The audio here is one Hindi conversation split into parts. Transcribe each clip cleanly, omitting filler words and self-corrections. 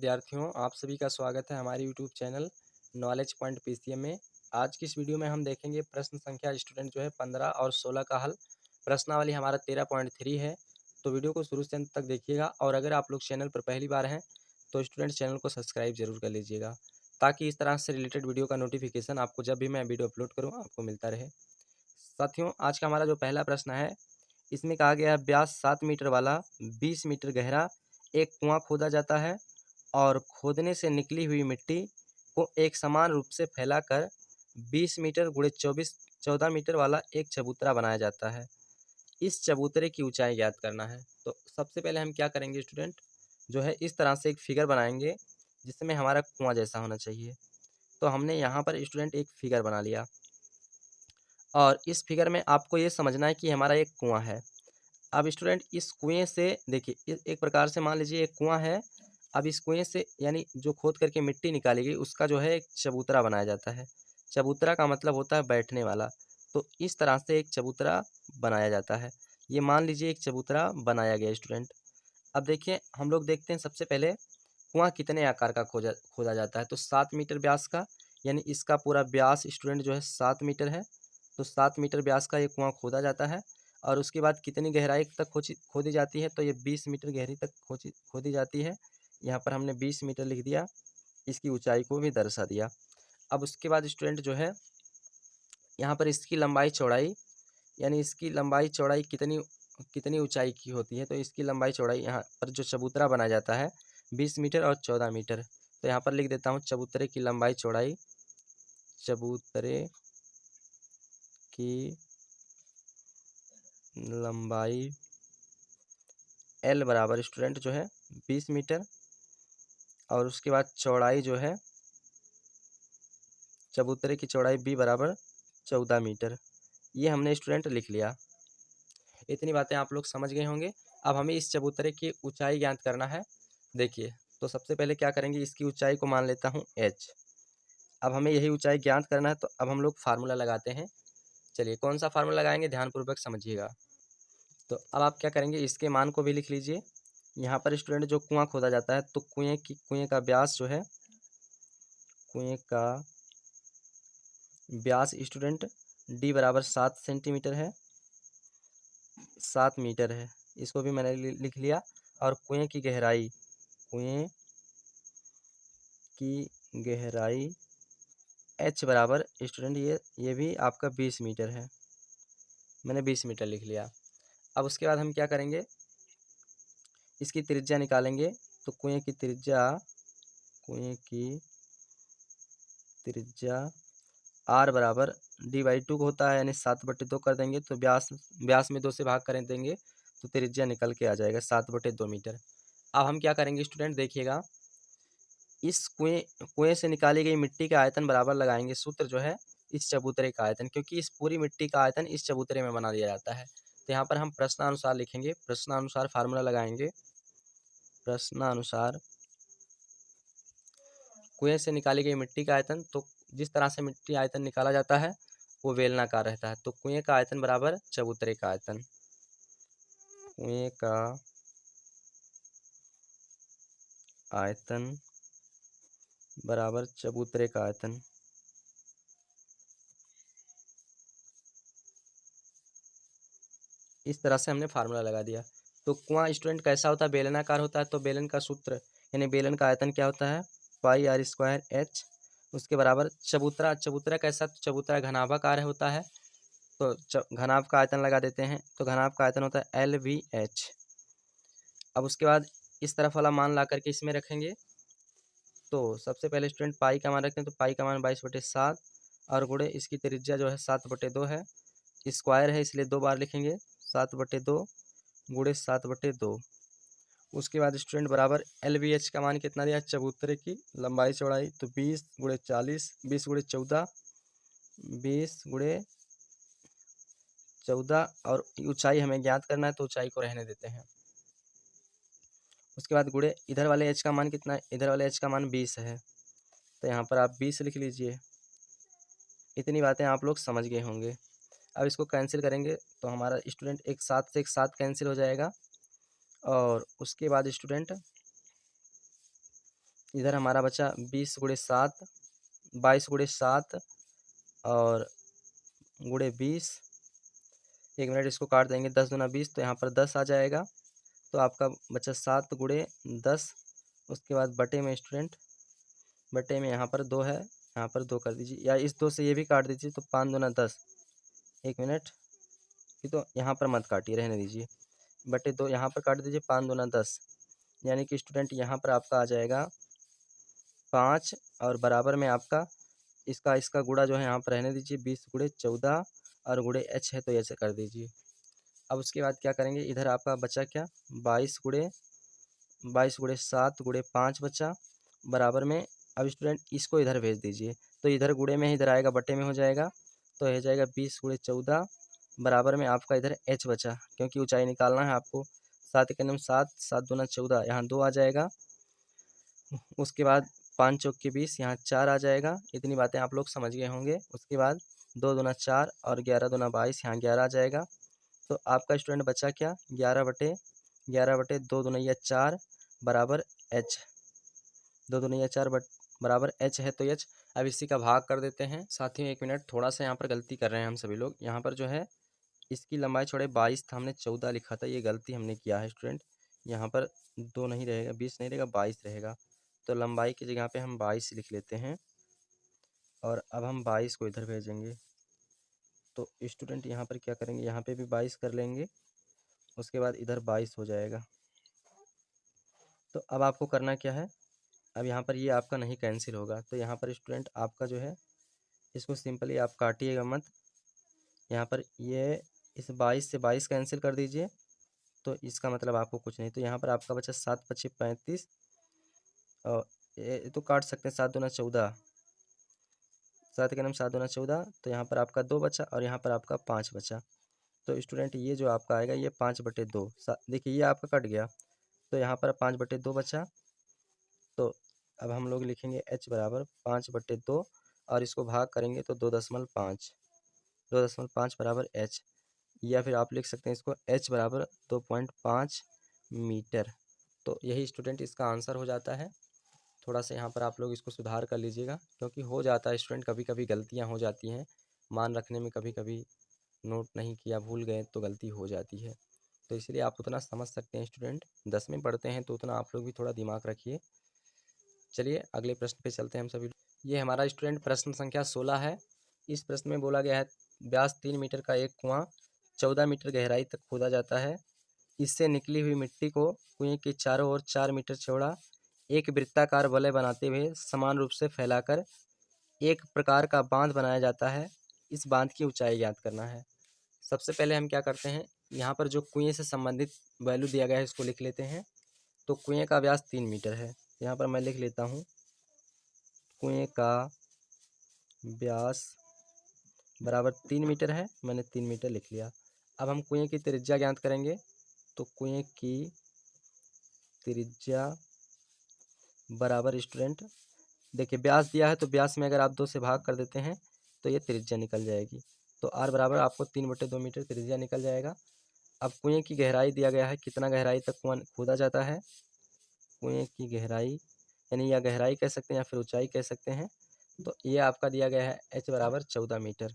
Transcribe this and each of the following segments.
विद्यार्थियों, आप सभी का स्वागत है हमारे YouTube channel knowledge point PCM में। आज की इस वीडियो में हम देखेंगे प्रश्न संख्या स्टूडेंट जो है 15 और 16 का हल। प्रश्नावली हमारा 13.3 है, तो वीडियो को शुरू से अंत तक देखिएगा। और अगर आप लोग चैनल पर पहली बार हैं तो स्टूडेंट चैनल को सब्सक्राइब जरूर कर लीजिएगा, ताकि इस तरह से रिलेटेड वीडियो का नोटिफिकेशन आपको जब भी मैं वीडियो अपलोड करूँ आपको मिलता रहे। साथियों, आज का हमारा जो पहला प्रश्न है, इसमें कहा गया है व्यास 7 मीटर वाला 20 मीटर गहरा एक कुआं खोदा जाता है और खोदने से निकली हुई मिट्टी को एक समान रूप से फैलाकर 20 मीटर गुणे 14 मीटर वाला एक चबूतरा बनाया जाता है। इस चबूतरे की ऊंचाई ज्ञात करना है। तो सबसे पहले हम क्या करेंगे स्टूडेंट, जो है इस तरह से एक फिगर बनाएंगे जिसमें हमारा कुआं जैसा होना चाहिए। तो हमने यहाँ पर स्टूडेंट एक फिगर बना लिया और इस फिगर में आपको ये समझना है कि हमारा एक कुआं है। अब स्टूडेंट इस कुएं से देखिए, एक प्रकार से मान लीजिए एक कुआं है। अब इस कुएं से यानी जो खोद करके मिट्टी निकाली गई उसका जो है एक चबूतरा बनाया जाता है। चबूतरा का मतलब होता है बैठने वाला। तो इस तरह से एक चबूतरा बनाया जाता है। ये मान लीजिए एक चबूतरा बनाया गया स्टूडेंट। अब देखिए, हम लोग देखते हैं सबसे पहले कुआं कितने आकार का खोजा खोदा जाता है। तो 7 मीटर व्यास का, यानी इसका पूरा व्यास स्टूडेंट जो है 7 मीटर है। तो 7 मीटर व्यास का ये कुआं खोदा जाता है। और उसके बाद कितनी गहराई तक खोदी जाती है, तो ये 20 मीटर गहरी तक खोदी जाती है। यहाँ पर हमने 20 मीटर लिख दिया, इसकी ऊंचाई को भी दर्शा दिया। अब उसके बाद स्टूडेंट जो है यहाँ पर इसकी लंबाई चौड़ाई, यानी इसकी लंबाई चौड़ाई कितनी कितनी ऊंचाई की होती है। तो इसकी लंबाई चौड़ाई यहाँ पर जो चबूतरा बनाया जाता है 20 मीटर और 14 मीटर। तो यहाँ पर लिख देता हूँ चबूतरे की लंबाई चौड़ाई, चबूतरे की लंबाई एल बराबर स्टूडेंट जो है 20 मीटर, और उसके बाद चौड़ाई जो है चबूतरे की चौड़ाई बी बराबर 14 मीटर। ये हमने स्टूडेंट लिख लिया। इतनी बातें आप लोग समझ गए होंगे। अब हमें इस चबूतरे की ऊंचाई ज्ञात करना है। देखिए, तो सबसे पहले क्या करेंगे, इसकी ऊंचाई को मान लेता हूँ h। अब हमें यही ऊंचाई ज्ञात करना है, तो अब हम लोग फार्मूला लगाते हैं। चलिए, कौन सा फार्मूला लगाएंगे, ध्यानपूर्वक समझिएगा। तो अब आप क्या करेंगे, इसके मान को भी लिख लीजिए। यहाँ पर स्टूडेंट जो कुआं खोदा जाता है, तो कुएं का व्यास जो है, कुएं का व्यास स्टूडेंट डी बराबर 7 सेंटीमीटर है, 7 मीटर है। इसको भी मैंने लिख लिया। और कुएं की गहराई, कुएं की गहराई एच बराबर स्टूडेंट ये भी आपका 20 मीटर है। मैंने 20 मीटर लिख लिया। अब उसके बाद हम क्या करेंगे, इसकी त्रिज्या निकालेंगे। तो कुएं की त्रिज्या आर बराबर डी/2 होता है, यानी 7/2 कर देंगे। तो व्यास में 2 से भाग कर देंगे तो त्रिज्या निकल के आ जाएगा 7/2 मीटर। अब हम क्या करेंगे स्टूडेंट, देखिएगा, इस कुएं से निकाली गई मिट्टी का आयतन बराबर लगाएंगे सूत्र जो है इस चबूतरे का आयतन, क्योंकि इस पूरी मिट्टी का आयतन इस चबूतरे में बना दिया जाता है। तो यहाँ पर हम प्रश्नानुसार लिखेंगे, प्रश्नानुसार फार्मूला लगाएंगे। प्रश्नानुसार कुएं से निकाली गई मिट्टी का आयतन, तो जिस तरह से मिट्टी आयतन निकाला जाता है वो बेलनाकार रहता है। तो कुएं का आयतन बराबर चबूतरे का आयतन, कुएं का आयतन बराबर चबूतरे का आयतन। इस तरह से हमने फार्मूला लगा दिया। तो कुआं स्टूडेंट कैसा होता है, बेलनाकार होता है। तो बेलन का सूत्र, यानी बेलन का आयतन क्या होता है, πr²h। उसके बराबर चबूतरा, चबूतरा कैसा, तो चबूतरा घनाभाकार होता है। तो घनाभ का आयतन लगा देते हैं। तो घनाभ का आयतन होता है LVH। अब उसके बाद इस तरफ वाला मान ला करके इसमें रखेंगे। तो सबसे पहले स्टूडेंट पाई का मान रखते हैं। तो पाई का मान 22/7 और गुणे इसकी त्रिज्या जो है 7/2 है। स्क्वायर है इसलिए 2 बार लिखेंगे, 7/2 गुणे 7/2। उसके बाद स्टूडेंट बराबर LVH का मान कितना दिया, चबूतरे की लंबाई चौड़ाई। तो 20 गुणे 40, 20 गुणे 14, 20 गुणे 14, और ऊंचाई हमें ज्ञात करना है तो ऊंचाई को रहने देते हैं। उसके बाद गुणे इधर वाले h का मान कितना है, इधर वाले h का मान 20 है। तो यहाँ पर आप 20 लिख लीजिए। इतनी बातें आप लोग समझ गए होंगे। अब इसको कैंसिल करेंगे तो हमारा स्टूडेंट एक साथ से एक साथ कैंसिल हो जाएगा। और उसके बाद स्टूडेंट इधर हमारा बचा 20 गुणे 7, 22 गुणे 7 और गुणे 20। 1 मिनट इसको काट देंगे, 10 दूना 20, तो यहाँ पर 10 आ जाएगा। तो आपका बचा 7 गुणे 10। उसके बाद बटे में स्टूडेंट, बटे में यहाँ पर 2 है, यहाँ पर 2 कर दीजिए, या इस 2 से ये भी काट दीजिए, तो 5 दूना 10। 1 मिनट, ये तो यहाँ पर मत काटिए, रहने दीजिए। बटे 2 यहाँ पर काट दीजिए, 5 दूना 10, यानी कि स्टूडेंट यहाँ पर आपका आ जाएगा 5 और बराबर में आपका इसका गुणा जो है यहाँ पर रहने दीजिए, 20 गुणे 14 और गुणे एच है तो एच कर दीजिए। अब उसके बाद क्या करेंगे, इधर आपका बचा क्या, 22 गुणे 7 गुणे 5 बचा, बराबर में अब स्टूडेंट इसको इधर भेज दीजिए, तो इधर गुणे में इधर आएगा, बटे में हो जाएगा, तो हो जाएगा 20 गुणे 14 बराबर में आपका इधर एच बचा, क्योंकि ऊंचाई निकालना है आपको। 7 के नम 7, 7 दूना 14, यहाँ 2 आ जाएगा। उसके बाद 5 चौक के 20, यहाँ 4 आ जाएगा। इतनी बातें आप लोग समझ गए होंगे। उसके बाद 2 दूना 4 और 11 दूना 22, यहाँ 11 आ जाएगा। तो आपका स्टूडेंट बचा क्या, 11 बटे 2 दूना 4 बराबर एच, 2 दूना 4 बराबर एच है तो एच। अब इसी का भाग कर देते हैं। साथियों 1 मिनट, थोड़ा सा यहाँ पर गलती कर रहे हैं हम सभी लोग। यहाँ पर जो है इसकी लंबाई छोड़े 22 था, हमने 14 लिखा था, ये गलती हमने किया है स्टूडेंट। यहाँ पर 2 नहीं रहेगा, 20 नहीं रहेगा, 22 रहेगा, तो लंबाई की जगह पे हम 22 लिख लेते हैं और अब हम 22 को इधर भेजेंगे। तो स्टूडेंट यहाँ पर क्या करेंगे, यहाँ पे भी 22 कर लेंगे, उसके बाद इधर 22 हो जाएगा। तो अब आपको करना क्या है, अब यहाँ पर ये आपका नहीं कैंसिल होगा, तो यहाँ पर स्टूडेंट आपका जो है इसको सिंपली आप काटिएगा मत। यहाँ पर ये इस 22 से 22 कैंसिल कर दीजिए, तो इसका मतलब आपको कुछ नहीं। तो यहाँ पर आपका बचा 7 पच्चीस 35 और ये तो काट सकते हैं, 7 दूना 14, 7 के नाम 7 दूना 14, तो यहाँ पर आपका 2 बचा और यहाँ पर आपका 5 बचा। तो स्टूडेंट ये जो आपका आएगा ये 5/2, देखिए ये आपका कट गया, तो यहाँ पर 5/2 बचा। तो अब हम लोग लिखेंगे h बराबर 5/2 और इसको भाग करेंगे तो 2.5, 2.5 बराबर h, या फिर आप लिख सकते हैं इसको h बराबर 2.5 मीटर। तो यही स्टूडेंट इसका आंसर हो जाता है। थोड़ा सा यहाँ पर आप लोग इसको सुधार कर लीजिएगा, क्योंकि हो जाता है स्टूडेंट, कभी कभी गलतियाँ हो जाती हैं, मान रखने में कभी कभी नोट नहीं किया, भूल गए तो गलती हो जाती है। तो इसलिए आप उतना समझ सकते हैं स्टूडेंट, 10 में पढ़ते हैं तो उतना आप लोग भी थोड़ा दिमाग रखिए। चलिए अगले प्रश्न पे चलते हैं हम सभी। ये हमारा स्टूडेंट प्रश्न संख्या 16 है। इस प्रश्न में बोला गया है व्यास 3 मीटर का एक कुआं 14 मीटर गहराई तक खोदा जाता है। इससे निकली हुई मिट्टी को कुएं के चारों ओर 4 मीटर चौड़ा एक वृत्ताकार वलय बनाते हुए समान रूप से फैलाकर एक प्रकार का बांध बनाया जाता है। इस बांध की ऊंचाई ज्ञात करना है। सबसे पहले हम क्या करते हैं, यहाँ पर जो कुएं से संबंधित वैल्यू दिया गया है इसको लिख लेते हैं। तो कुएं का व्यास 3 मीटर है, यहाँ पर मैं लिख लेता हूँ कुएं का व्यास बराबर 3 मीटर है, मैंने 3 मीटर लिख लिया। अब हम कुएं की त्रिज्या ज्ञात करेंगे, तो कुएं की त्रिज्या बराबर स्टूडेंट, देखिए व्यास दिया है तो व्यास में अगर आप 2 से भाग कर देते हैं तो ये त्रिज्या निकल जाएगी। तो आर बराबर आपको 3/2 मीटर त्रिज्या निकल जाएगा। अब कुएं की गहराई दिया गया है, कितना गहराई तक कुआं खोदा जाता है, कुएं की गहराई यानी या गहराई कह सकते हैं या फिर ऊंचाई कह सकते हैं। तो ये आपका दिया गया है h बराबर 14 मीटर,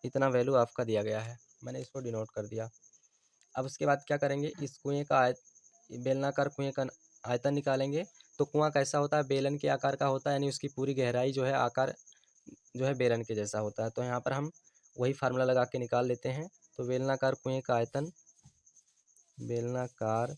इतना वैल्यू आपका दिया गया है, मैंने इसको डिनोट कर दिया। अब उसके बाद क्या करेंगे, इस कुएं का बेलनाकार कुएं का आयतन निकालेंगे। तो कुआं कैसा होता है, बेलन के आकार का होता है, यानी उसकी पूरी गहराई जो है आकार जो है बेलन के जैसा होता है। तो यहाँ पर हम वही फार्मूला लगा के निकाल लेते हैं। तो बेलनाकार कुएं का आयतन, बेलनाकार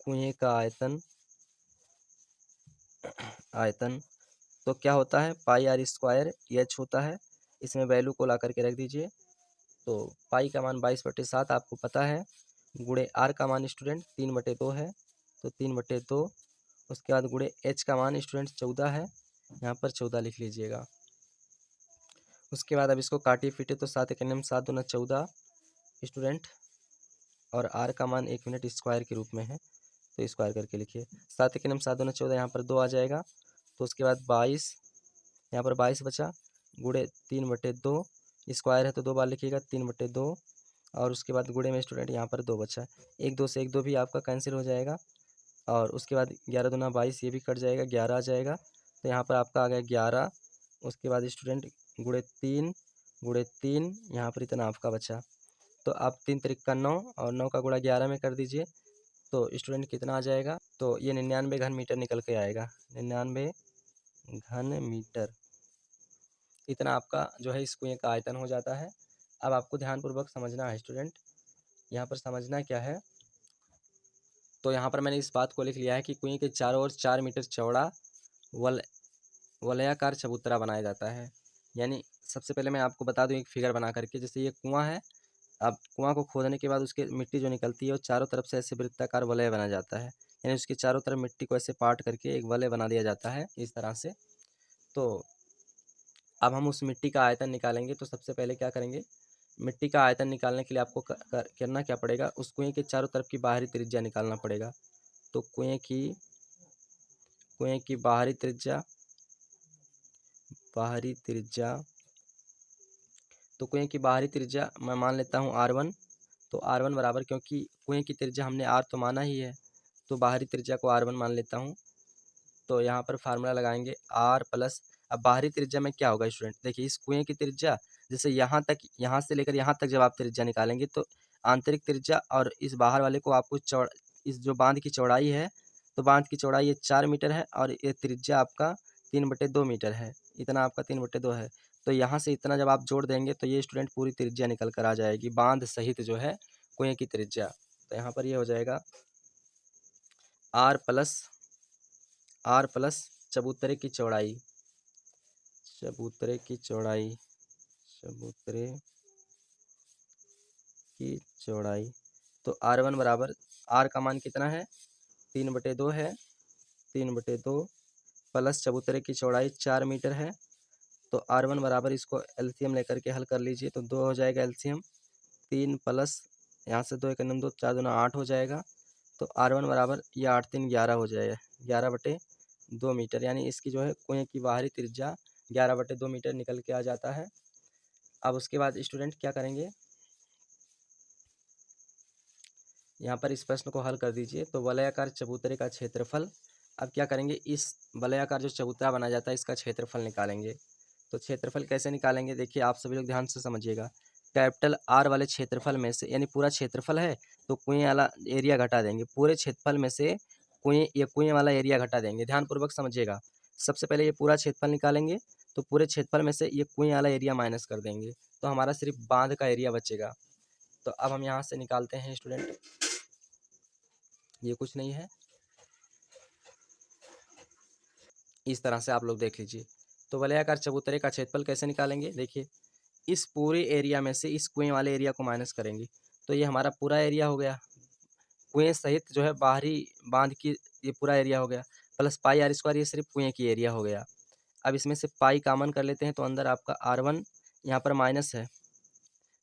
कुएं का आयतन तो क्या होता है, पाई आर स्क्वायर एच होता है। इसमें वैल्यू को ला करके रख दीजिए। तो पाई का मान 22/7 आपको पता है, गुणे आर का मान स्टूडेंट 3/2 है, तो 3/2। उसके बाद गुणे एच का मान स्टूडेंट 14 है, यहाँ पर 14 लिख लीजिएगा। उसके बाद अब इसको काटिए पीटे, तो 7 के नियम 7 दूना 14 स्टूडेंट, और आर का मान 1 मिनट स्क्वायर के रूप में है, तो स्क्वायर करके लिखिए। 7 के नियम 7 दूना 14, यहाँ पर 2 आ जाएगा। तो उसके बाद 22, यहाँ पर 22 बचा, गुणे 3/2, स्क्वायर है तो 2 बार लिखिएगा 3/2, और उसके बाद गुणे में स्टूडेंट यहाँ पर 2 बचा, 1 2 से 1 2 भी आपका कैंसिल हो जाएगा, और उसके बाद 11 दूना 22, ये भी कट जाएगा, 11 आ जाएगा। तो यहाँ पर आपका आ गया 11। उसके बाद स्टूडेंट गुणे तीन यहाँ पर इतना आपका बचा। तो आप 3 त्रिक का 9 और 9 का गुणा 11 में कर दीजिए। तो स्टूडेंट कितना आ जाएगा, तो ये 99 घन मीटर निकल के आएगा। 99 घन मीटर, इतना आपका जो है इस कुएँ का आयतन हो जाता है। अब आपको ध्यानपूर्वक समझना है स्टूडेंट, यहाँ पर समझना क्या है, तो यहाँ पर मैंने इस बात को लिख लिया है कि कुएँ के चारों ओर 4 मीटर चौड़ा वलयाकार चबूतरा बनाया जाता है। यानी सबसे पहले मैं आपको बता दूं एक फिगर बना करके, जैसे ये कुआं है। अब कुआं को खोदने के बाद उसके मिट्टी जो निकलती है वो चारों तरफ से ऐसे वृत्ताकार वलय बना जाता है। यानी उसके चारों तरफ मिट्टी को ऐसे पाट करके एक वलय बना दिया जाता है इस तरह से। तो अब हम उस मिट्टी का आयतन निकालेंगे। तो सबसे पहले क्या करेंगे, मिट्टी का आयतन निकालने के लिए आपको करना क्या पड़ेगा, उस कुएं के चारों तरफ की बाहरी त्रिज्या निकालना पड़ेगा। तो कुएं की बाहरी त्रिज्या, तो कुएं की बाहरी त्रिज्या मैं मान लेता हूँ R1। तो R1 बराबर, क्योंकि कुएं की त्रिज्या हमने R तो माना ही है, तो बाहरी त्रिज्या को R1 मान लेता हूँ। तो यहाँ पर फार्मूला लगाएंगे R प्लस, अब बाहरी त्रिज्या में क्या होगा स्टूडेंट, देखिए इस कुएं की त्रिज्या, जैसे यहाँ तक, यहाँ से लेकर यहाँ तक जब आप त्रिज्या निकालेंगे तो आंतरिक त्रिज्या और इस बाहर वाले को आपको इस जो बांध की चौड़ाई है, तो बांध की चौड़ाई ये 4 मीटर है और ये त्रिज्या आपका 3/2 मीटर है। इतना आपका 3/2 है। तो यहाँ से इतना जब आप जोड़ देंगे तो ये स्टूडेंट पूरी त्रिज्या निकल कर आ जाएगी, बांध सहित जो है कुएं की त्रिज्या। तो यहाँ पर ये हो जाएगा आर प्लस चबूतरे की चौड़ाई, चबूतरे की चौड़ाई, चबूतरे की चौड़ाई। तो R1 बराबर, R का मान कितना है, 3/2 है, 3/2 प्लस चबूतरे की चौड़ाई 4 मीटर है। तो R1 बराबर, इसको एलसीएम लेकर के हल कर लीजिए तो 2 हो जाएगा एलसीएम, 3 प्लस यहाँ से 2 1 2 4 दूना 8 हो जाएगा। तो R1 बराबर, ये 8 3 11 हो जाएगा, 11/2 मीटर। यानी इसकी जो है कुएं की बाहरी त्रिज्या 11/2 मीटर निकल के आ जाता है। अब उसके बाद स्टूडेंट क्या करेंगे, यहाँ पर इस प्रश्न को हल कर दीजिए। तो वलयाकार चबूतरे का क्षेत्रफल, अब क्या करेंगे, इस वलयाकार जो चबूतरा बनाया जाता है इसका क्षेत्रफल निकालेंगे। तो क्षेत्रफल कैसे निकालेंगे, देखिए आप सभी लोग ध्यान से समझिएगा। कैपिटल R वाले क्षेत्रफल में से, यानी पूरा क्षेत्रफल है तो कुएं वाला एरिया घटा देंगे, पूरे क्षेत्रफल में से कुएं वाला एरिया घटा देंगे। ध्यानपूर्वक समझिएगा, सबसे पहले ये पूरा क्षेत्रफल निकालेंगे तो पूरे क्षेत्रफल में से ये कुएं वाला एरिया माइनस कर देंगे, तो हमारा सिर्फ बांध का एरिया बचेगा। तो अब हम यहाँ से निकालते हैं स्टूडेंट, ये कुछ नहीं है, इस तरह से आप लोग देख लीजिए। तो वलयाकार चबूतरे का क्षेत्रफल कैसे निकालेंगे, देखिए इस पूरे एरिया में से इस कुएं वाले एरिया को माइनस करेंगे तो ये हमारा पूरा एरिया हो गया, कुएं सहित जो है बाहरी बांध की ये पूरा एरिया हो गया, प्लस पाई आर स्क्वायर, ये सिर्फ कुएं की एरिया हो गया। अब इसमें से पाई कॉमन कर लेते हैं तो अंदर आपका R1 यहाँ पर माइनस है,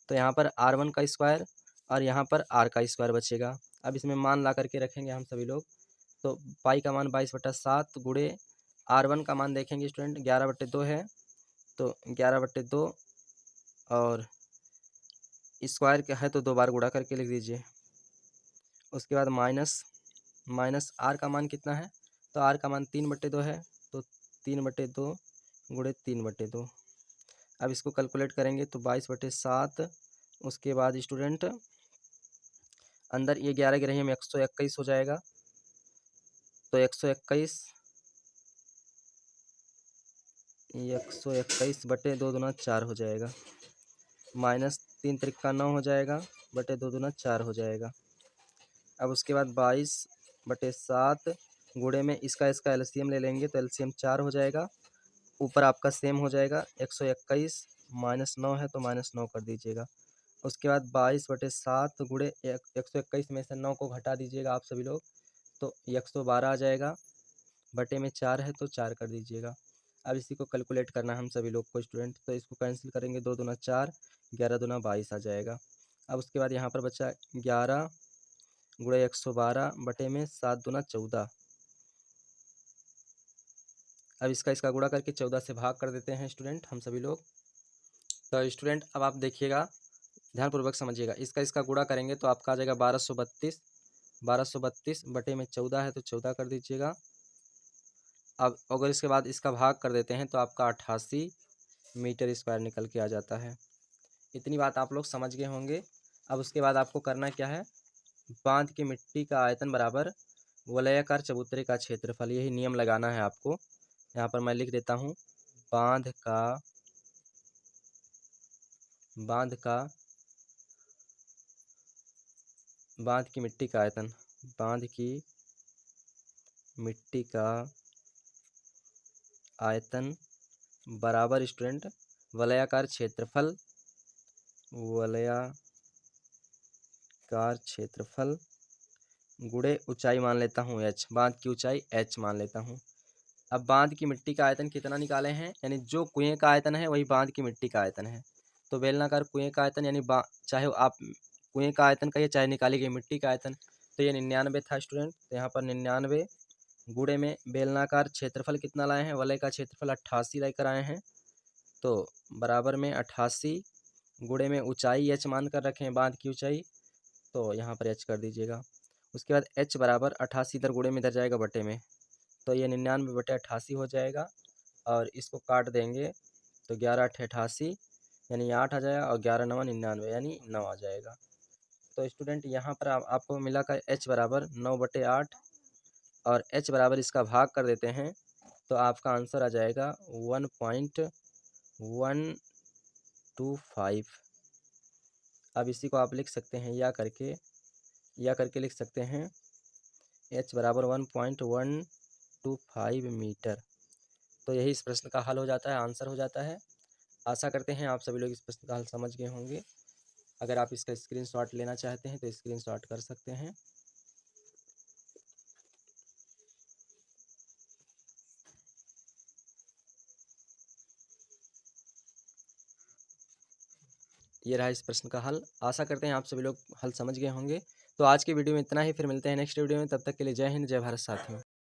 तो यहाँ पर R1 का स्क्वायर और यहाँ पर R का स्क्वायर बचेगा। अब इसमें मान ला करके रखेंगे हम सभी लोग। तो पाई का मान 22/7 गुणे R1 का मान देखेंगे स्टूडेंट 11/2 है, तो 11/2 और स्क्वायर क्या है तो 2 बार गुणा करके लिख दीजिए। उसके बाद माइनस R का मान कितना है, तो R का मान 3/2 है, तो 3/2 गुणे 3/2। अब इसको कैलकुलेट करेंगे तो 22/7। उसके बाद स्टूडेंट अंदर ये 11 की रही में 121 हो जाएगा, तो 121/2 दूना 4 हो जाएगा, माइनस 3 त्रिक 9 हो जाएगा, बटे 2 दूना 4 हो जाएगा। अब उसके बाद 22/7 गुणे में इसका एलसीएम ले लेंगे तो एलसीएम 4 हो जाएगा, ऊपर आपका सेम हो जाएगा 121 -9 है तो -9 कर दीजिएगा। उसके बाद 22/7 गुणे 121 में से 9 को घटा दीजिएगा आप सभी लोग, तो 112 आ जाएगा, बटे में 4 है तो 4 कर दीजिएगा। अब इसी को कैलकुलेट करना है हम सभी लोग को स्टूडेंट, तो इसको कैंसिल करेंगे, 2 दूना 4, 11 दूना 22 आ जाएगा। अब उसके बाद यहाँ पर बचा 11 गुणे 112 बटे में 7 दूना 14। अब इसका गुणा करके 14 से भाग कर देते हैं स्टूडेंट हम सभी लोग। तो स्टूडेंट अब आप देखिएगा, ध्यानपूर्वक समझिएगा, इसका गुणा करेंगे तो आपका आ जाएगा 1232 1232 बटे में 14 है तो 14 कर दीजिएगा। अब अगर इसके बाद इसका भाग कर देते हैं तो आपका 88 मीटर स्क्वायर निकल के आ जाता है। इतनी बात आप लोग समझ गए होंगे। अब उसके बाद आपको करना क्या है, बांध की मिट्टी का आयतन बराबर वलयाकार चबूतरे का क्षेत्रफल, यही नियम लगाना है आपको। यहाँ पर मैं लिख देता हूँ, बांध की मिट्टी का आयतन, बांध की मिट्टी का आयतन बराबर स्टूडेंट वलयाकार क्षेत्रफल गुणे ऊंचाई मान लेता हूँ h, बांध की ऊंचाई h मान लेता हूँ। अब बांध की मिट्टी का आयतन कितना निकाले हैं, यानी जो कुएं का आयतन है वही बांध की मिट्टी का आयतन है। तो बेलनाकार कुएं का आयतन यानी चाहे आप कुएं का आयतन कहिए चाहे निकाली गई मिट्टी का आयतन, तो ये 99 था स्टूडेंट। तो यहाँ पर 99 गुणे में बेलनाकार क्षेत्रफल कितना लाए हैं, वलय का क्षेत्रफल 88 लेकर आए हैं, तो बराबर में 88 गुणे में ऊंचाई h मान कर रखें, बांध की ऊंचाई, तो यहाँ पर h कर दीजिएगा। उसके बाद h बराबर 88 इधर गुणे में इधर जाएगा बटे में, तो ये 99 बटे 88 हो जाएगा। और इसको काट देंगे तो 11 8 88 यानी 8 आ जाएगा, और 11 9 99 यानी 9 आ जाएगा। तो स्टूडेंट यहाँ पर आपको मिला का h बराबर 9 बटे 8 और h बराबर इसका भाग कर देते हैं तो आपका आंसर आ जाएगा 1.125। अब इसी को आप लिख सकते हैं या करके लिख सकते हैं, h बराबर 1.125 मीटर। तो यही इस प्रश्न का हल हो जाता है, आंसर हो जाता है। आशा करते हैं आप सभी लोग इस प्रश्न का हल समझ गए होंगे। अगर आप इसका स्क्रीनशॉट लेना चाहते हैं तो स्क्रीनशॉट कर सकते हैं। ये रहा इस प्रश्न का हल। आशा करते हैं आप सभी लोग हल समझ गए होंगे। तो आज की वीडियो में इतना ही, फिर मिलते हैं नेक्स्ट वीडियो में। तब तक के लिए जय हिंद, जय भारत साथियों।